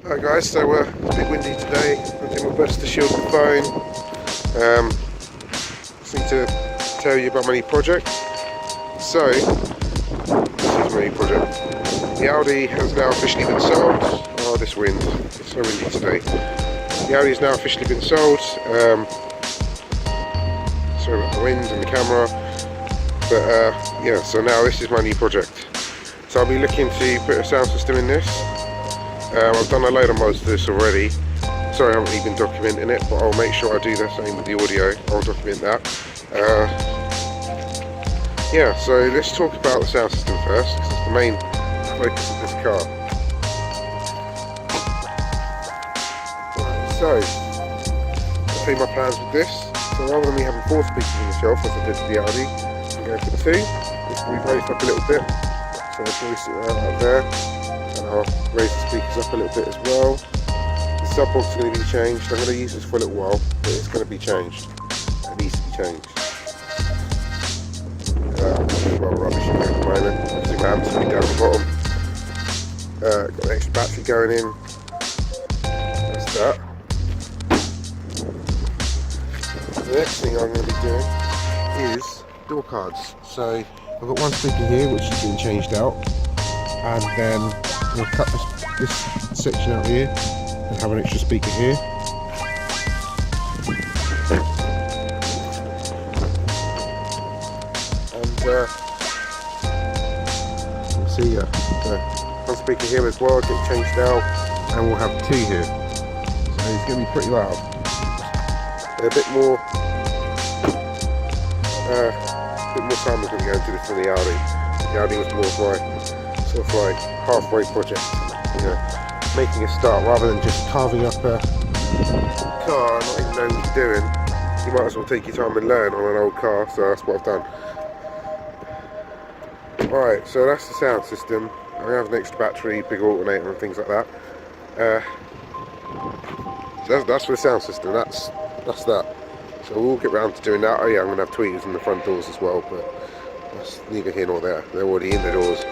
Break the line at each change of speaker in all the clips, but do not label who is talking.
Hi guys, so it's a bit windy today. I'm doing my best to shield the phone. Just need to tell you about my new project. So, this is my new project. The Audi has now officially been sold. Oh, this wind, it's so windy today. The Audi has now officially been sold. Sorry about the wind and the camera. But yeah, so now this is my new project. So I'll be looking to put a sound system in this. I've done a load of mods to this already. Sorry I haven't even documenting it, but I'll make sure I do the same with the audio. I'll document that. Yeah, so let's talk about the sound system first, because it's the main focus of this car. Right, so, I'll tell you my plans with this. So rather than me having 4 speakers on the shelf, as I did with the Audi, I'm going for 2. This will be raised up a little bit. So I'll probably sit out there. And I'll raise the speakers up a little bit as well. The sub box is going to be changed. I'm going to use this for a little while, but it's going to be changed. It needs to be changed. Well, rubbish at the moment. Zoom out to be down the bottom. Got an extra battery going in. That's that. The next thing I'm going to be doing is door cards. So I've got one speaker here which is being changed out, and then we'll cut this section out here and have an extra speaker here. And you'll see one speaker here as well, get changed out, and we'll have 2 here. So it's going to be pretty loud. A bit more time is going to go into this than the Audi. The Audi was more of my sort of like halfway project, you know, making a start rather than just carving up a car and not even knowing what you're doing. You might as well take your time and learn on an old car, so that's what I've done. Alright, so that's the sound system. I'm going to have an extra battery, big alternator and things like that. So that's for the sound system, that's that. So we'll get round to doing that. Oh yeah, I'm going to have tweeters in the front doors as well, but that's neither here nor there. They're already in the doors.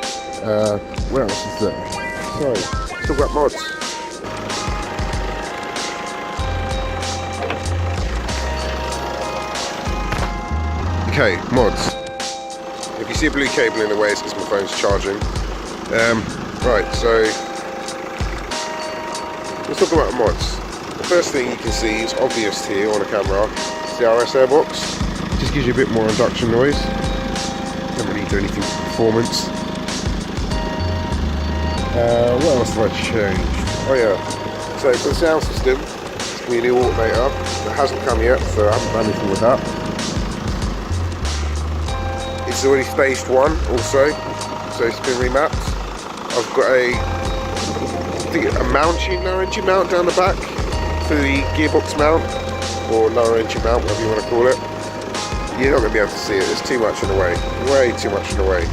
What else is there? So, let's talk about mods. Okay, mods. If you see a blue cable in the way, it's because my phone's charging. Right, so let's talk about mods. The first thing you can see is obvious here on the camera. It's the RS airbox. Just gives you a bit more induction noise. Don't really do anything for performance. What else have I changed? Oh yeah, so for the sound system, it's going to be a new alternator. It hasn't come yet, so I haven't done anything with that. It's already staged 1 also, so it's been remapped. I've got a mounting, lower engine mount down the back for the gearbox mount, or lower engine mount, whatever you want to call it. You're not going to be able to see it, there's too much in the way, way too much in the way.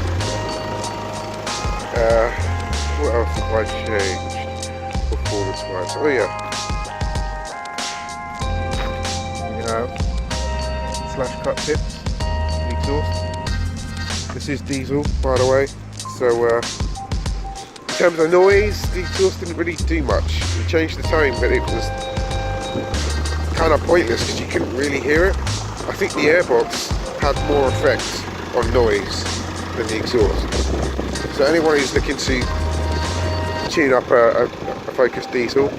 What else have I changed performance wise? Oh yeah, we have slash cut tips, the exhaust. This is diesel, by the way, so in terms of noise, the exhaust didn't really do much. We changed the tone, but it was kind of pointless because you couldn't really hear it. I think the airbox had more effect on noise than the exhaust. So anyone who's looking to tune up a Focus diesel,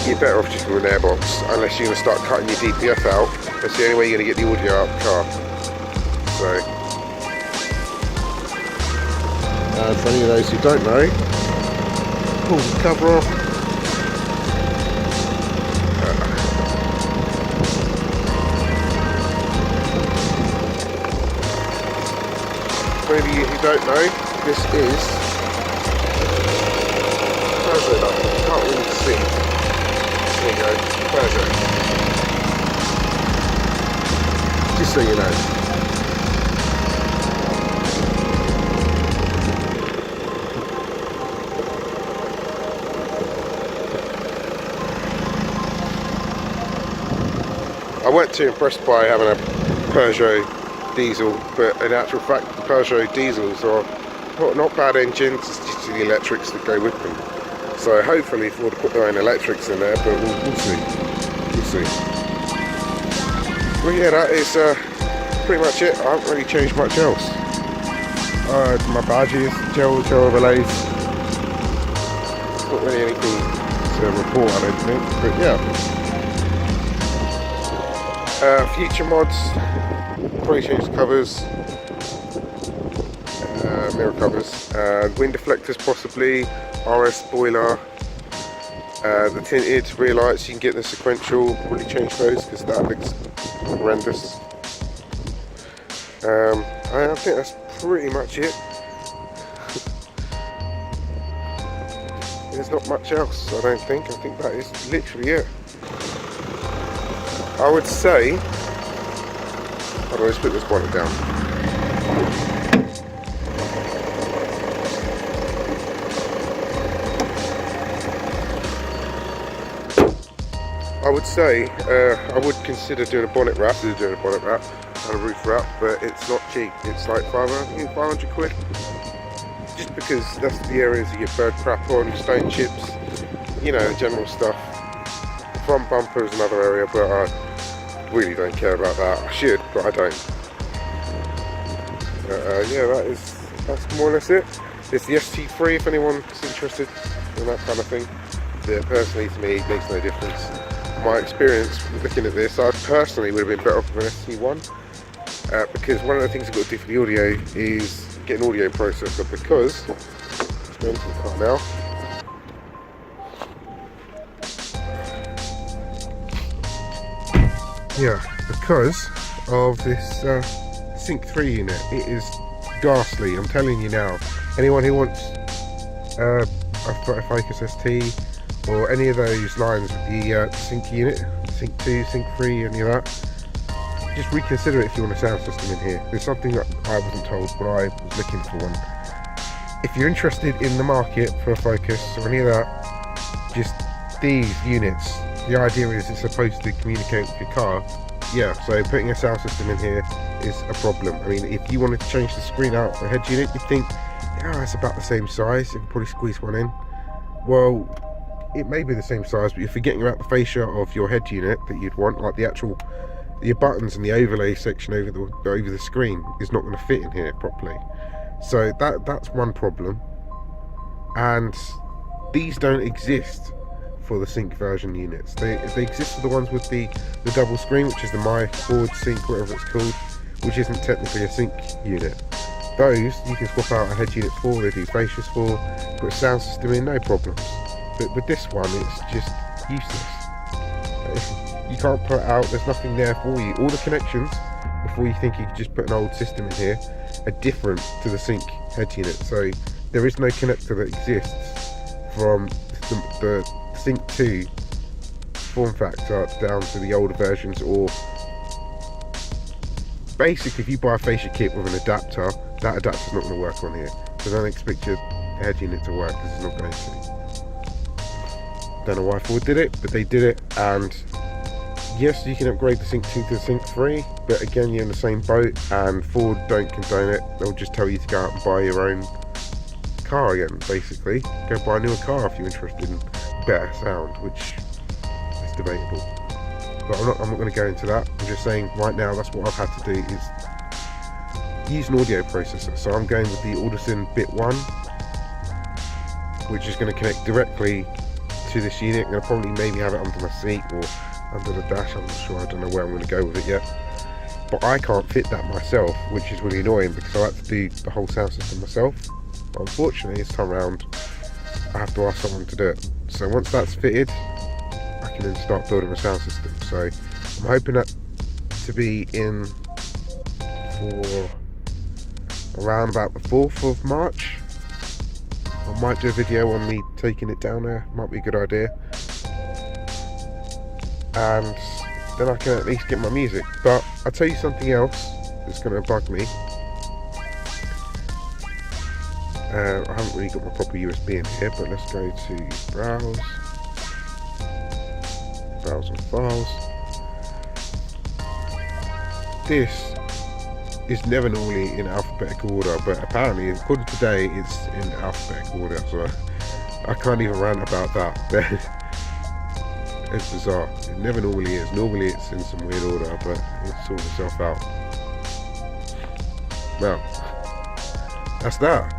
you're better off just with an airbox, unless you're going to start cutting your DPF out. That's the only way you're going to get the audio out of the car. So, for any of those who don't know, pull the cover off. For any of you who don't know, this is Peugeot. I can't really see. There you go, Peugeot. Just so you know. I weren't too impressed by having a Peugeot diesel, but in actual fact the Peugeot diesels are not bad engines, it's just the electrics that go with them. So hopefully Ford will put their own electrics in there, but we'll see. We'll see. Well, yeah, that is pretty much it. I haven't really changed much else. My badges, gel overlays. Not really anything to report, I don't think. But yeah. Future mods. Probably change the covers. Mirror covers. Wind deflectors possibly. RS spoiler. The tinted rear lights, you can get the sequential. Probably change those because that looks horrendous. I think that's pretty much it. There's not much else, I don't think. I think that is literally it. I would say, hold on, let's put this bonnet down. I would say, I would consider doing a bonnet wrap, and a roof wrap, but it's not cheap. It's like 500 quid. Just because that's the areas you get bird crap on, stone chips, you know, the general stuff. Front bumper is another area, but I really don't care about that. I should, but I don't. Yeah, that's more or less it. It's the ST3 if anyone's interested in that kind of thing. Yeah, personally to me, it makes no difference. My experience looking at this, I personally would have been better off with an ST1 because one of the things I've got to do for the audio is get an audio processor because let's go into the car now. Yeah, because of this Sync 3 unit, it is ghastly. I'm telling you now. Anyone who wants a Focus ST or any of those lines with the Sync unit, Sync 2, Sync 3, any of that, just reconsider it if you want a sound system in here. There's something that I wasn't told, but I was looking for one. If you're interested in the market for a Focus or any of that, just these units, the idea is it's supposed to communicate with your car. Yeah, so putting a sound system in here is a problem. I mean, if you wanted to change the screen out the head unit, you'd think, yeah, it's about the same size, you can probably squeeze one in. Well, it may be the same size, but you're forgetting about the fascia of your head unit that you'd want, like your buttons and the overlay section over the screen is not going to fit in here properly. So that's one problem. And these don't exist for the Sync version units. They exist for the ones with the double screen, which is the My Ford Sync, whatever it's called, which isn't technically a Sync unit. Those you can swap out a head unit for, they do fascias for, put a sound system in, no problems. But with this one, it's just useless. You can't put it out, there's nothing there for you. All the connections, before you think you could just put an old system in here, are different to the Sync head unit. So there is no connector that exists from the Sync 2 form factor down to the older versions, or basically if you buy a fascia kit with an adapter, that adapter's not going to work on here. So don't expect your head unit to work because it's not going to. Don't know why Ford did it, but they did it. And yes, you can upgrade the Sync 2 to the Sync 3, but again, you're in the same boat, and Ford don't condone it. They'll just tell you to go out and buy your own car again, basically. Go buy a newer car if you're interested in better sound, which is debatable. But I'm not going to go into that. I'm just saying right now that's what I've had to do, is use an audio processor. So I'm going with the Audison Bit 1, which is going to connect directly to this unit. I'm going to probably maybe have it under my seat or under the dash, I'm not sure, I don't know where I'm going to go with it yet. But I can't fit that myself, which is really annoying because I like to do the whole sound system myself. But unfortunately this time around I have to ask someone to do it. So once that's fitted, I can then start building a sound system. So I'm hoping that to be in for around about the 4th of March. I might do a video on me taking it down there, might be a good idea. And then I can at least get my music. But I'll tell you something else that's going to bug me. I haven't really got my proper USB in here, but let's go to browse and files. This is never normally in alphabetical order, but apparently according to today it's in alphabetical order, so I can't even rant about that. It's bizarre. It never normally is. Normally it's in some weird order, but it'll sort itself out. Well, that's that.